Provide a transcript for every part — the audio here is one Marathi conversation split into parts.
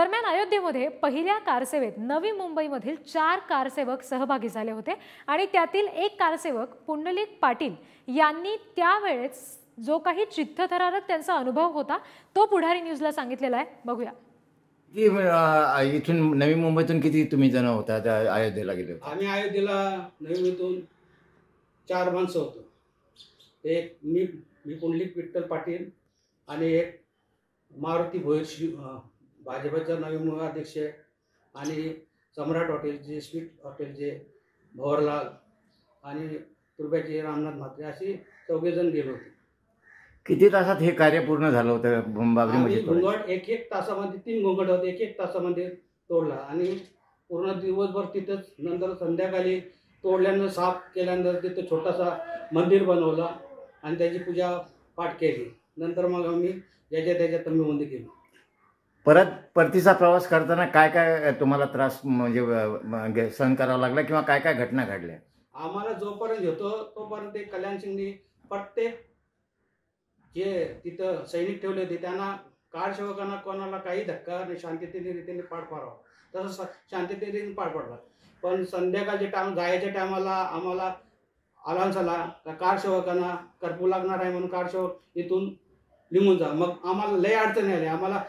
दरम्यान अयोध्येमध्ये पहिल्या कारसेवेत नवी मुंबईमधील 4 कारसेवक सहभागी झाले होते आणि त्यातील एक कारसेवक पुंडलिक पाटील यांनी त्यावेळेस जो काही चित्तथरारक त्यांचा अनुभव होता तो पुढारी न्यूजला सांगितलेला आहे. बघूया. इथून नवी मुंबईतून किती तुम्ही जण होता अयोध्येला गेले होते? आम्ही अयोध्येला नवी मुंबईतून 4 माणसं होतो. एक मी पुंडलिक विठ्ठल पाटील आणि एक मारुती भोयर भाजपचा नवी मुंबई अध्यक्ष आणि सम्राट हॉटेलचे स्वीट हॉटेलचे भवरलाल आणि तुर्ब्याचे रामनाथ म्हात्रे असे 4 जण गेलो होते. किती तासात हे कार्य पूर्ण झालं होतं? बाबरी मशीद घोंगड एक तासामध्ये 3 घोंगड होते, एक तासामध्ये तोडला आणि पूर्ण दिवसभर तिथंच. नंतर संध्याकाळी तोडल्यानं साफ केल्यानंतर तिथं छोटासा मंदिर बनवला आणि त्याची पूजा पाठ केली. नंतर मग आम्ही त्याच्या तंबूमध्ये गेलो. परतीचा प्रवास करताना काय काय तुम्हाला त्रास म्हणजे सहन करावा लागला किंवा काय काय घटना घडल्या? आम्हाला जोपर्यंत होतो तोपर्यंत ते कल्याण सिंगनी प्रत्येक जे तिथं सैनिक ठेवले होते त्यांना कारसेवकांना कोणाला काही धक्का नाही, शांततेने रीतीने पार पाडावा तसं शांततेने पार पडला. पण संध्याकाळच्या टाइम जायच्या टायमाला आम्हाला अलाउन्स आला का कारसेवकांना कर्फ्यू लागणार आहे म्हणून कारसेवक इथून निघून जा. मग आम्हाला लय अडचणी आली. आम्हाला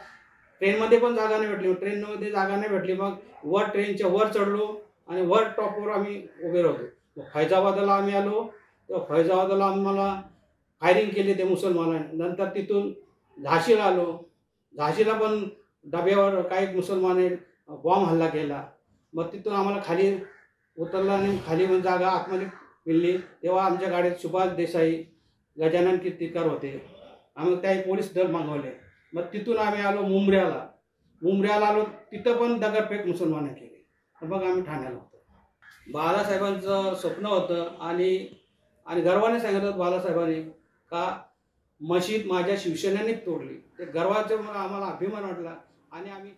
ट्रेनमध्ये पण जागा नाही भेटली. ट्रेनमध्ये जागा नाही भेटली. मग वर ट्रेनच्या वर चढलो आणि वर टॉपवर आम्ही उभे राहतो. मग फैजाबादला आम्ही आलो. तेव्हा फैजाबादला आम्हाला फायरिंग केली ते मुसलमानांनी. नंतर तिथून झाशीला आलो. झाशीला पण डब्यावर काही मुसलमानांनी बॉम्ब हल्ला केला. मग तिथून आम्हाला खाली उतरला आणि खाली पण जागा आतमध्ये मिळली. तेव्हा आमच्या गाडीत सुभाष देसाई, गजानन कीर्तिकर होते. आम्ही काही पोलीस दल मागवले. मग तिथून आम्ही आलो मुंबऱ्याला आलो. तिथं पण दगडफेक मुसलमानांनी केली. मग आम्ही ठाण्याला होतो. बाळासाहेबांचं स्वप्न होतं आणि गर्वाने सांगितलं बाळासाहेबांनी का मशीद माझ्या शिवसेनेने तोडली. ते गर्वाचं मला आम्हाला अभिमान वाटला आणि आम्ही